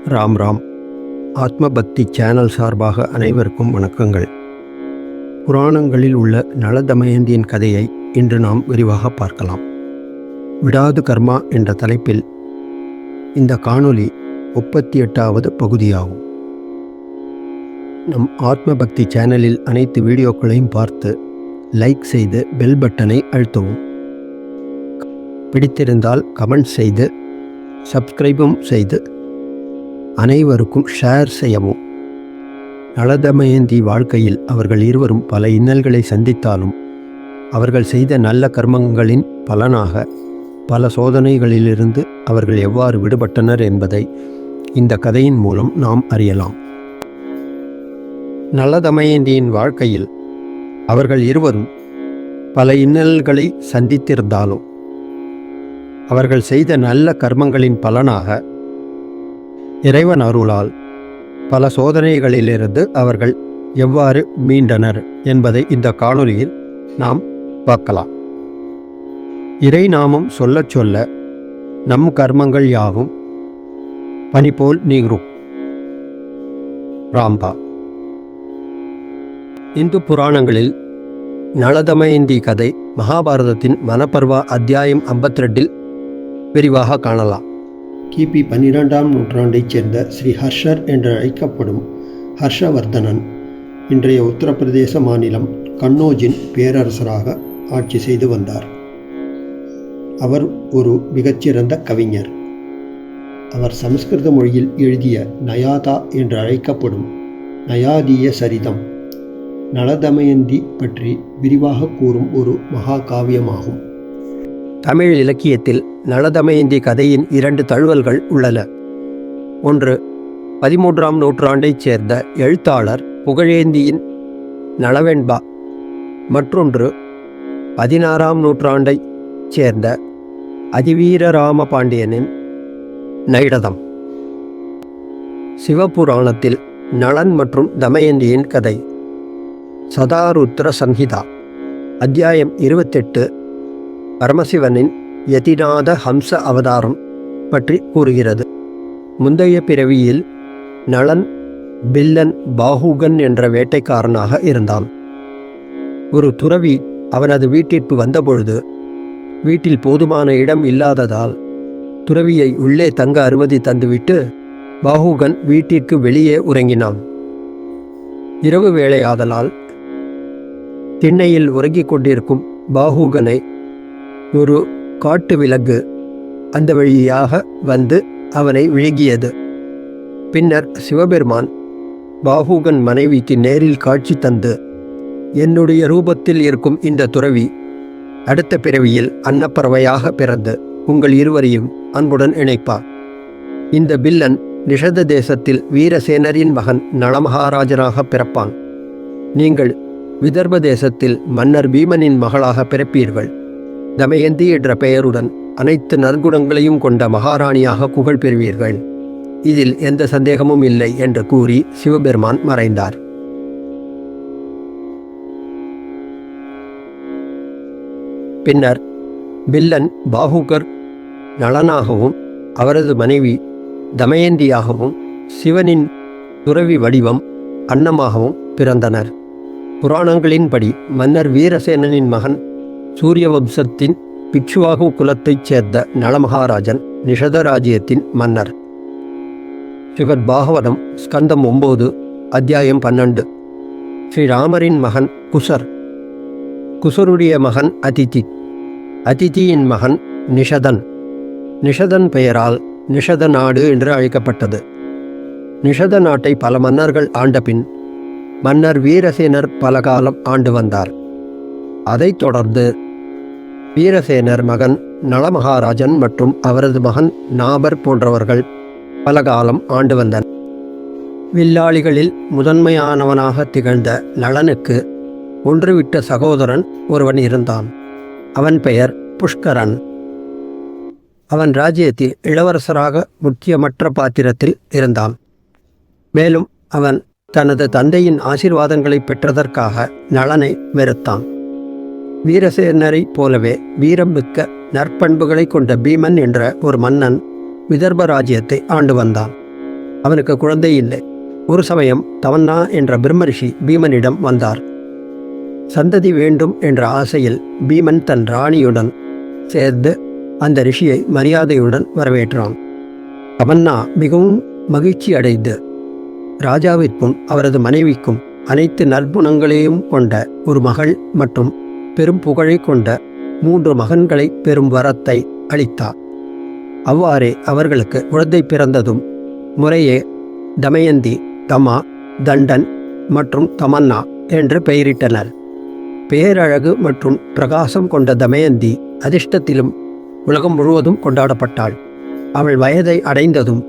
ராம் ராம். ஆத்ம பக்தி சேனல் சார்பாக அனைவருக்கும் வணக்கங்கள். புராணங்களில் உள்ள நள தமயந்தியின் கதையை இன்று நாம் விரிவாக பார்க்கலாம். விடாது கர்மா என்ற தலைப்பில் இந்த காணொளி 38வது பகுதியாகும். நம் ஆத்ம பக்தி சேனலில் அனைத்து வீடியோக்களையும் பார்த்து லைக் செய்து பெல் பட்டனை அழுத்தவும். பிடித்திருந்தால் கமெண்ட் செய்து சப்ஸ்கிரைபும் செய்து அனைவருக்கும் ஷேர் செய்யவும். நள தமயந்தி வாழ்க்கையில் அவர்கள் இருவரும் பல இன்னல்களை சந்தித்தாலும் அவர்கள் செய்த நல்ல கர்மங்களின் பலனாக பல சோதனைகளிலிருந்து அவர்கள் எவ்வாறு விடுபட்டனர் என்பதை இந்த கதையின் மூலம் நாம் அறியலாம். நள தமயந்தியின் வாழ்க்கையில் அவர்கள் இருவரும் பல இன்னல்களை சந்தித்திருந்தாலும் அவர்கள் செய்த நல்ல கர்மங்களின் பலனாக இறைவன் அருளால் பல சோதனைகளிலிருந்து அவர்கள் எவ்வாறு மீண்டனர் என்பதை இந்த காணொளியில் நாம் பார்க்கலாம். இறை நாமம் சொல்ல சொல்ல நம் கர்மங்கள் யாவும் பனி போல் நீங்கும். ராம்பா. இந்து புராணங்களில் நள தமயந்தி கதை மகாபாரதத்தின் வனப்பர்வா அத்தியாயம் 52 விரிவாக காணலாம். கிபி 12ஆம் நூற்றாண்டைச் சேர்ந்த ஸ்ரீ ஹர்ஷர் என்று அழைக்கப்படும் ஹர்ஷவர்தனன் இன்றைய உத்தரப்பிரதேச மாநிலம் கன்னோஜின் பேரரசராக ஆட்சி செய்து வந்தார். அவர் ஒரு மிகச்சிறந்த கவிஞர். அவர் சமஸ்கிருத மொழியில் எழுதிய நயாதா என்று அழைக்கப்படும் நயாதீய சரிதம் நள தமயந்தி பற்றி விரிவாக கூறும் ஒரு மகாகாவியமாகும். தமிழ் இலக்கியத்தில் நள தமயந்தி கதையின் 2 தழுவல்கள் உள்ளன. ஒன்று 13ஆம் நூற்றாண்டைச் சேர்ந்த எழுத்தாளர் புகழேந்தியின் நளவெண்பா. மற்றொன்று 16ஆம் நூற்றாண்டைச் சேர்ந்த அதிவீரராம பாண்டியனின் நைடதம். சிவபுராணத்தில் நளன் மற்றும் தமயந்தியின் கதை சதாருத்ர சம்ஹிதா அத்தியாயம் 28 பரமசிவனின் யதிநாத ஹம்ச அவதாரம் பற்றி கூறுகிறது. முந்தைய பிறவியில் நளன் பில்லன் பாஹுகன் என்ற வேட்டைக்காரனாக இருந்தான். ஒரு துறவி அவனது வீட்டிற்கு வந்தபொழுது வீட்டில் போதுமான இடம் இல்லாததால் துறவியை உள்ளே தங்க அனுமதி தந்துவிட்டு பாஹுகன் வீட்டிற்கு வெளியே உறங்கினான். இரவு வேளையாதலால் திண்ணையில் உறங்கிக் கொண்டிருக்கும் பாஹுகனை ஒரு காட்டு விலங்கு அந்த வழியாக வந்து அவனை விழுங்கியது. பின்னர் சிவபெருமான் பாஹுகன் மனைவிக்கு நேரில் காட்சி தந்து, என்னுடைய ரூபத்தில் இருக்கும் இந்த துறவி அடுத்த பிறவியில் அன்னப்பறவையாக பிறந்து உங்கள் இருவரையும் அன்புடன் இணைப்பார். இந்த பில்லன் நிஷத தேசத்தில் வீரசேனரின் மகன் நளமகாராஜனாக பிறப்பான். நீங்கள் விதர்ப தேசத்தில் மன்னர் பீமனின் மகளாக பிறப்பீர்கள். தமயந்தி என்ற பெயருடன் அனைத்து நற்குணங்களையும் கொண்ட மகாராணியாக புகழ் பெறுவீர்கள். இதில் எந்த சந்தேகமும் இல்லை என்று கூறி சிவபெருமான் மறைந்தார். பின்னர் பில்லன் பாஹுகர் நளனாகவும் அவரது மனைவி தமயந்தியாகவும் சிவனின் துறவி வடிவம் அன்னமாகவும் பிறந்தனர். புராணங்களின்படி மன்னர் வீரசேனனின் மகன் சூரிய வம்சத்தின் பிக்ஷுவாகு குலத்தைச் சேர்ந்த நளமகாராஜன் நிஷத ராஜ்யத்தின் மன்னர். ஸ்ரீமத் பாகவதம் ஸ்கந்தம் 9 அத்தியாயம் 12. ஸ்ரீராமரின் மகன் குசர், குசருடைய மகன் அதிதி, அதிதியின் மகன் நிஷதன். நிஷதன் பெயரால் நிஷத நாடு என்று அழைக்கப்பட்டது. நிஷத நாட்டை பல மன்னர்கள் ஆண்டபின் மன்னர் வீரசேனர் பல காலம் ஆண்டு வந்தார். அதைத் தொடர்ந்து வீரசேனர் மகன் நளமகாராஜன் மற்றும் அவரது மகன் நாபர் போன்றவர்கள் பல காலம் ஆண்டு வந்தனர். வில்லாளிகளில் முதன்மையானவனாக திகழ்ந்த நளனுக்கு ஒன்றுவிட்ட சகோதரன் ஒருவன் இருந்தான். அவன் பெயர் புஷ்கரன். அவன் ராஜ்யத்தில் இளவரசராக முக்கியமற்ற பாத்திரத்தில் இருந்தான். மேலும் அவன் தனது தந்தையின் ஆசீர்வாதங்களை பெற்றதற்காக நளனை வெறுத்தான். வீரசேனரை போலவே வீரம் மிக்க நற்பண்புகளை கொண்ட பீமன் என்ற ஒரு மன்னன் விதர்ப ராஜ்யத்தை ஆண்டு வந்தான். அவனுக்கு குழந்தை இல்லை. ஒரு சமயம் தமன்னா என்ற பிரம்மரிஷி பீமனிடம் வந்தார். சந்ததி வேண்டும் என்ற ஆசையில் பீமன் தன் ராணியுடன் சேர்ந்து அந்த ரிஷியை மரியாதையுடன் வரவேற்றான். தமன்னா மிகவும் மகிழ்ச்சி அடைந்து ராஜாவிற்கும் அவரது மனைவிக்கும் அனைத்து நற்குணங்களையும் கொண்ட ஒரு மகள் மற்றும் பெரும் புகழை கொண்ட 3 மகன்களை பெறும் வரத்தை அளித்தார். அவ்வாறே அவர்களுக்கு குழந்தை பிறந்ததும் முறையே தமயந்தி, தமா, தண்டன் மற்றும் தமன்னா என்று பெயரிட்டனர். பேரழகு மற்றும் பிரகாசம் கொண்ட தமயந்தி அதிர்ஷ்டத்திலும் உலகம் முழுவதும் கொண்டாடப்பட்டாள். அவள் வயதை அடைந்ததும்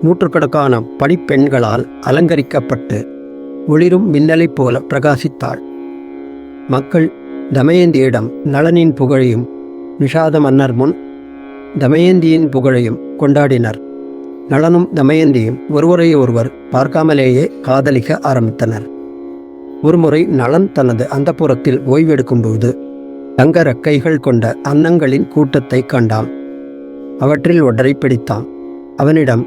நூற்றுக்கணக்கான பணிப்பெண்களால் அலங்கரிக்கப்பட்டு ஒளிரும் மின்னலைப் போல பிரகாசித்தாள். மக்கள் தமயந்தியிடம் நளனின் புகழையும் நிஷாத மன்னர் முன் தமயந்தியின் புகழையும் கொண்டாடினர். நளனும் தமயந்தியும் ஒருவரையொருவர் பார்க்காமலேயே காதலிக்க ஆரம்பித்தனர். ஒருமுறை நளன் தனது அந்தப்புரத்தில் ஓய்வெடுக்கும்போது தங்க ரெக்கைகள் கொண்ட அன்னங்களின் கூட்டத்தை கண்டான். அவற்றில் ஒன்றை பிடித்தான். அவனிடம்,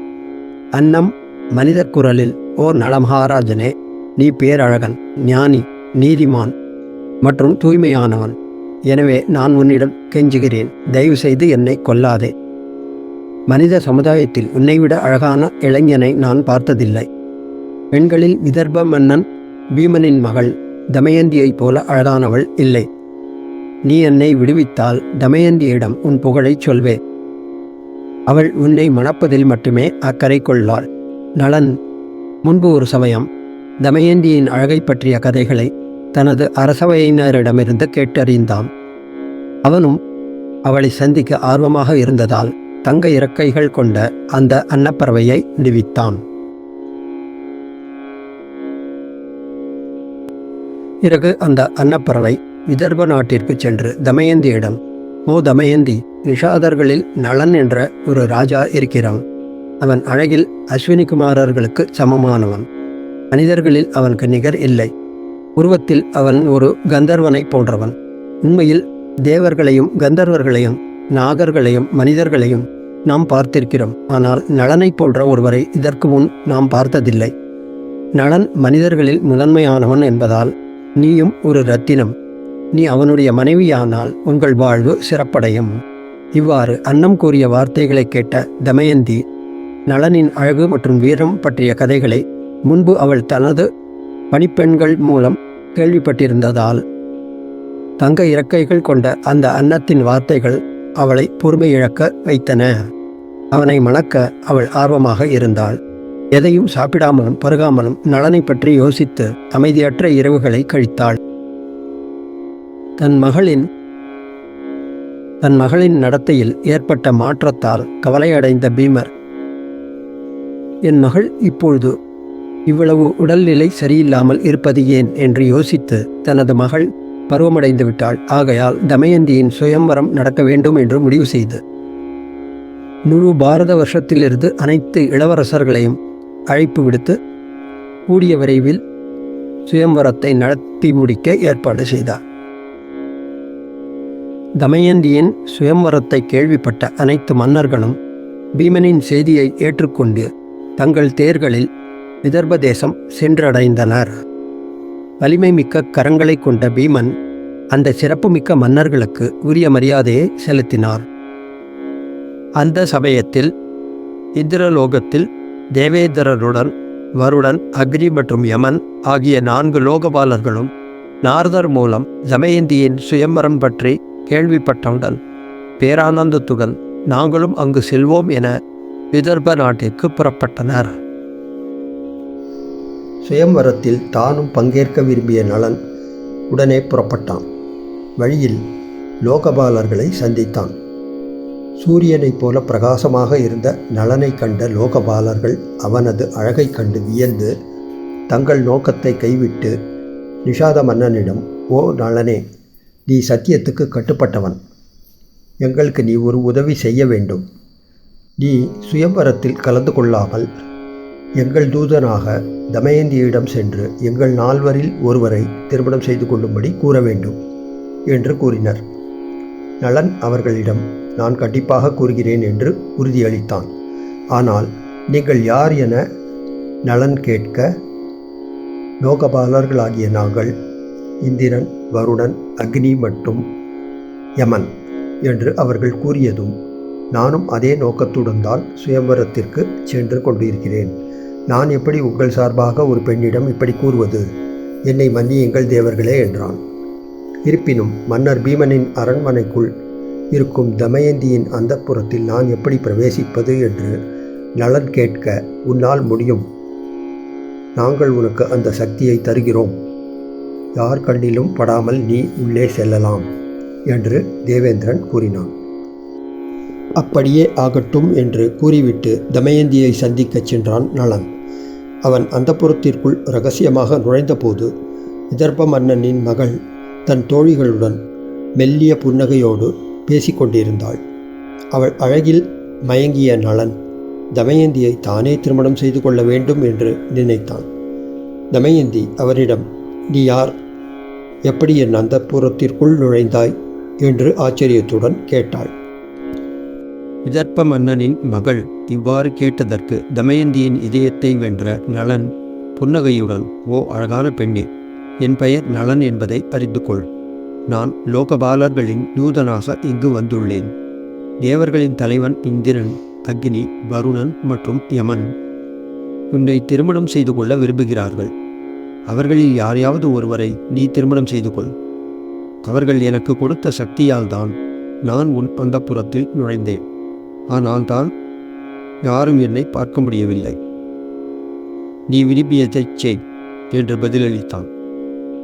அன்னம் மனிதர் குரலில், ஓ நளமகாராஜனே, நீ பேரழகன், ஞானி, நீதிமான் மற்றும் தூய்மையானவன். எனவே நான் உன்னிடம் கெஞ்சுகிறேன், தயவு செய்து என்னை கொல்லாதே. மனித சமுதாயத்தில் உன்னைவிட அழகான இளைஞனை நான் பார்த்ததில்லை. பெண்களில் விதர்ப மன்னன் பீமனின் மகள் தமயந்தியைப் போல அழகானவள் இல்லை. நீ என்னை விடுவித்தால் தமயந்தியிடம் உன் புகழைச் சொல்வேன். அவள் உன்னை மணப்பதில் மட்டுமே அக்கறை கொள்ளாள். நளன் முன்பு ஒரு சமயம் தமயந்தியின் அழகை பற்றிய கதைகளை தனது அரசவையினரிடமிருந்து கேட்டறிந்தான். அவனும் அவளை சந்திக்க ஆர்வமாக இருந்ததால் தங்க இறக்கைகள் கொண்ட அந்த அன்னப்பறவையை விடுவித்தான். பிறகு அந்த அன்னப்பறவை விதர்ப நாட்டிற்கு சென்று தமயந்தியிடம், ஓ தமயந்தி, நிஷாதர்களில் நளன் என்ற ஒரு ராஜா இருக்கிறான். அவன் அழகில் அஸ்வினி குமாரர்களுக்கு சமமானவன். மனிதர்களில் அவனுக்கு நிகர் இல்லை. உருவத்தில் அவன் ஒரு கந்தர்வனை போன்றவன். உண்மையில் தேவர்களையும் கந்தர்வர்களையும் நாகர்களையும் மனிதர்களையும் நாம் பார்த்திருக்கிறோம். ஆனால் நளனை போன்ற ஒருவரை இதற்கு முன் நாம் பார்த்ததில்லை. நளன் மனிதர்களில் முதன்மையானவன் என்பதால் நீயும் ஒரு ரத்தினம். நீ அவனுடைய மனைவியானால் உங்கள் வாழ்வு சிறப்படையும். இவ்வாறு அன்னம் கூறிய வார்த்தைகளை கேட்ட தமயந்தி நளனின் அழகு மற்றும் வீரம் பற்றிய கதைகளை முன்பு அவள் தனது பணிப்பெண்கள் மூலம் கேள்விப்பட்டிருந்ததால் தங்க இறக்கைகள் கொண்ட அந்த அன்னத்தின் வார்த்தைகள் அவளை பொறுமை இழக்க வைத்தன. அவனை மணக்க அவள் ஆர்வமாக இருந்தாள். எதையும் சாப்பிடாமலும் பருகாமலும் நளனை பற்றி யோசித்து அமைதியற்ற இரவுகளை கழித்தாள். தன் மகளின் நடத்தையில் ஏற்பட்ட மாற்றத்தால் கவலையடைந்த பீமர், என் மகள் இப்பொழுது இவ்வளவு உடல்நிலை சரியில்லாமல் இருப்பது ஏன் என்று யோசித்து தனது மகள் பருவமடைந்து விட்டாள். ஆகையால் தமயந்தியின் சுயம்வரம் நடக்க வேண்டும் என்று முடிவு செய்து முழு பாரத வருஷத்திலிருந்து அனைத்து இளவரசர்களையும் அழைப்பு விடுத்து கூடிய விரைவில் சுயம்வரத்தை நடத்தி முடிக்க ஏற்பாடு செய்தார். தமயந்தியின் சுயம்வரத்தை கேள்விப்பட்ட அனைத்து மன்னர்களும் பீமனின் செய்தியை ஏற்றுக்கொண்டு தங்கள் தேர்களில் விதர்ப தேசம் சென்றடைந்தனர். வலிமை மிக்க கரங்களை கொண்ட பீமன் அந்த சிறப்புமிக்க மன்னர்களுக்கு உரிய மரியாதையை செலுத்தினார். அந்த சமயத்தில் இந்திரலோகத்தில் தேவேந்திரருடன் வருடன், அக்னி மற்றும் யமன் ஆகிய 4 லோகபாலர்களும் நாரதர் மூலம் தமயந்தியின் சுயம்வரம் பற்றி கேள்விப்பட்டவுடன் பேரானந்தத்துடன் நாங்களும் அங்கு செல்வோம் என விதர்ப நாட்டிற்கு புறப்பட்டனர். சுயம்வரத்தில் தானும் பங்கேற்க விரும்பிய நளன் உடனே புறப்பட்டான். வழியில் லோகபாலர்களை சந்தித்தான். சூரியனைப் போல பிரகாசமாக இருந்த நளனை கண்ட லோகபாலர்கள் அவனது அழகை கண்டு வியந்து தங்கள் நோக்கத்தை கைவிட்டு நிஷாத மன்னனிடம், ஓ நளனே, நீ சத்தியத்துக்கு கட்டுப்பட்டவன். எங்களுக்கு நீ ஒரு உதவி செய்ய வேண்டும். நீ சுயம்வரத்தில் கலந்து கொள்ளாமல் எங்கள் தூதனாக தமயந்தியிடம் சென்று எங்கள் 4 ஒருவரை திருமணம் செய்து கொள்ளும்படி கூற வேண்டும் என்று கூறினர். நளன் அவர்களிடம், நான் கண்டிப்பாக கூறுகிறேன் என்று உறுதியளித்தான். ஆனால் நீங்கள் யார் என நலன் கேட்க, லோகபாலர்களாகிய நாங்கள் இந்திரன், வருணன், அக்னி மற்றும் யமன் என்று அவர்கள் கூறியதும் நானும் அதே நோக்கத்துடன் தான் சுயம்வரத்திற்கு சென்று கொண்டிருக்கிறேன். நான் எப்படி உங்கள் சார்பாக ஒரு பெண்ணிடம் இப்படி கூறுவது? என்னை மன்னியுங்கள் தேவர்களே என்றான். இருப்பினும் மன்னர் பீமனின் அரண்மனைக்குள் இருக்கும் தமயந்தியின் அந்தப்புறத்தில் நான் எப்படி பிரவேசிப்பது என்று நலன் கேட்க, உன்னால் முடியும், நாங்கள் உனக்கு அந்த சக்தியை தருகிறோம், யார் கண்ணிலும் படாமல் நீ உள்ளே செல்லலாம் என்று தேவேந்திரன் கூறினான். அப்படியே ஆகட்டும் என்று கூறிவிட்டு தமயந்தியை சந்திக்கச் சென்றான் நலன். அவன் அந்தப்புறத்திற்குள் இரகசியமாக நுழைந்தபோது விதர்ப்ப மன்னனின் மகள் தன் தோழிகளுடன் மெல்லிய புன்னகையோடு பேசிக்கொண்டிருந்தாள். அவள் அழகில் மயங்கிய நலன் தமயந்தியை தானே திருமணம் செய்து கொள்ள வேண்டும் என்று நினைத்தான். தமயந்தி அவரிடம், நீ யார்? எப்படி என் அந்தப்புறத்திற்குள் நுழைந்தாய் என்று ஆச்சரியத்துடன் கேட்டாள். விதர்ப்ப மன்னனின் மகள் இவ்வாறு கேட்டதற்கு தமயந்தியின் இதயத்தை வென்ற நலன் புன்னகையுடன், ஓ அழகான பெண்ணே, என் பெயர் நலன் என்பதை அறிந்து கொள். நான் லோகபாலர்களின் தூதனாக இங்கு வந்துள்ளேன். தேவர்களின் தலைவன் இந்திரன், அக்னி, வருணன் மற்றும் யமன் உன்னை திருமணம் செய்து கொள்ள விரும்புகிறார்கள். அவர்களில் யாரையாவது ஒருவரை நீ திருமணம் செய்து கொள். அவர்கள் எனக்கு கொடுத்த சக்தியால் தான் நான் உன் அந்தப்புறத்தில் நுழைந்தேன். ஆனால் தான் யாரும் என்னை பார்க்க முடியவில்லை. நீ விரும்பியதைச் செய் என்று பதிலளித்தான்.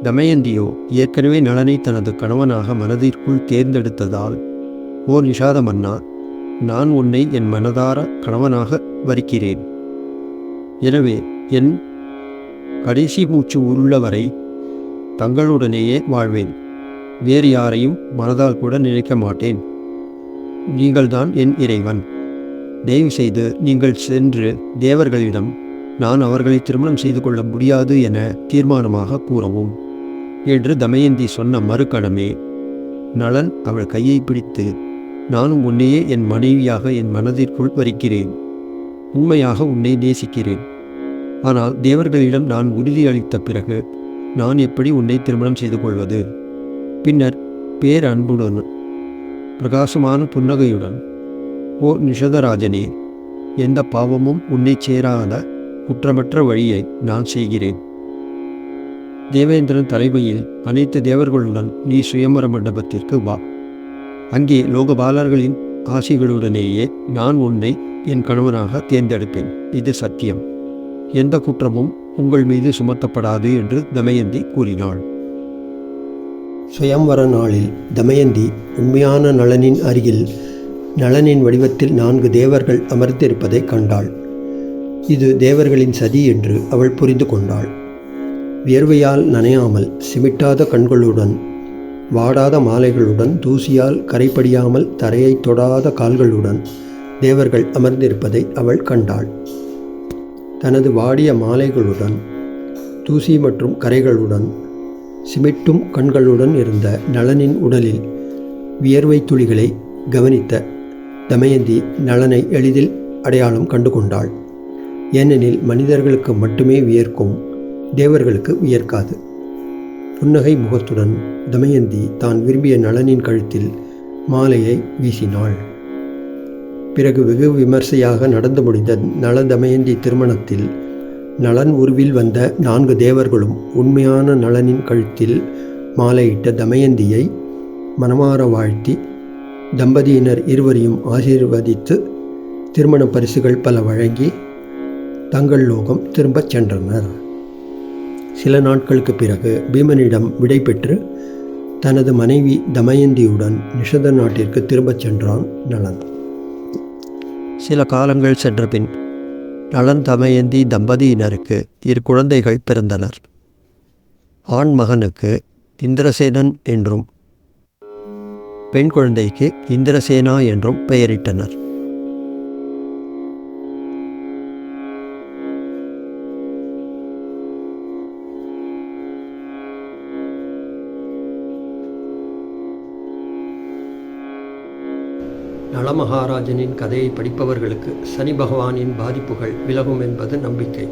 தமயந்தியோ ஏற்கனவே நலனை தனது கணவனாக மனதிற்குள் தேர்ந்தெடுத்ததால், ஓ நிஷாத மன்னா, நான் உன்னை என் மனதார கணவனாக வரிக்கிறேன். எனவே என் கடைசி மூச்சு உள்ளவரை தங்களுடனேயே வாழ்வேன். வேறு யாரையும் மனதால் கூட நினைக்க மாட்டேன். நீங்கள்தான் என் இறைவன். தயவு செய்து நீங்கள் சென்று தேவர்களிடம் நான் அவர்களை திருமணம் செய்து கொள்ள முடியாது என தீர்மானமாக கூறவும் என்று தமயந்தி சொன்ன மறுகணமே நலன் அவள் கையை பிடித்து, நானும் உன்னையே என் மனைவியாக என் மனதிற்குள் வரிக்கிறேன். உண்மையாக உன்னை நேசிக்கிறேன். ஆனால் தேவர்களிடம் நான் உறுதியளித்த பிறகு நான் எப்படி உன்னை திருமணம் செய்து கொள்வது? பின்னர் பேரன்புடன் பிரகாசமான புன்னகையுடன், ஓ நிஷதராஜனே, எந்த பாவமும் உன்னை சேராத குற்றமற்ற வழியை நான் செய்கிறேன். தேவேந்திரன் தலைமையில் அனைத்து தேவர்களுடன் நீ சுயம்பர மண்டபத்திற்கு வா. அங்கே லோகபாலர்களின் ஆசிகளுடனேயே நான் உன்னை என் கணவனாக தேர்ந்தெடுப்பேன். இது சத்தியம். எந்த குற்றமும் உங்கள் மீது சுமத்தப்படாது என்று தமயந்தி கூறினாள். சுயம்வர நாளில் தமயந்தி உண்மையான நலனின் அருகில் நலனின் வடிவத்தில் 4 தேவர்கள் அமர்ந்திருப்பதை கண்டாள். இது தேவர்களின் சதி என்று அவள் புரிந்து கொண்டாள். வியர்வையால் நனையாமல் சிமிட்டாத கண்களுடன், வாடாத மாலைகளுடன், தூசியால் கரைப்படியாமல் தரையை தொடாத கால்களுடன் தேவர்கள் அமர்ந்திருப்பதை அவள் கண்டாள். தனது வாடிய மாலைகளுடன், தூசி மற்றும் கரைகளுடன், சிமிட்டும் கண்களுடன் இருந்த நலனின் உடலில் வியர்வை துளிகளை கவனித்த தமயந்தி நலனை எளிதில் அடையாளம் கண்டு கொண்டாள். ஏனெனில் மனிதர்களுக்கு மட்டுமே வியர்க்கும், தேவர்களுக்கு வியர்க்காது. புன்னகை முகத்துடன் தமயந்தி தான் விரும்பிய நலனின் கழுத்தில் மாலையை வீசினாள். பிறகு வெகு விமர்சையாக நடந்து முடிந்த நல தமயந்தி திருமணத்தில் நலன் உருவில் வந்த 4 தேவர்களும் உண்மையான நலனின் கழுத்தில் மாலையிட்ட தமயந்தியை மனமாற வாழ்த்தி தம்பதியினர் இருவரையும் ஆசீர்வதித்து திருமண பரிசுகள் பல வழங்கி தங்கள் லோகம் திரும்பச் சென்றனர். சில நாட்களுக்கு பிறகு பீமனிடம் விடை பெற்று தனது மனைவி தமயந்தியுடன் நிஷத நாட்டிற்கு திரும்பச் சென்றான் நலன். சில காலங்கள் சென்ற பின் நலன் தமயந்தி தம்பதியினருக்கு 2 குழந்தைகள் பிறந்தனர். ஆண் மகனுக்கு இந்திரசேனன் என்றும் பெண் குழந்தைக்கு இந்திரசேனா என்றும் பெயரிட்டனர். நலமகாராஜனின் கதையை படிப்பவர்களுக்கு சனி பகவானின் பாதிப்புகள் விலகும் என்பது நம்பிக்கை.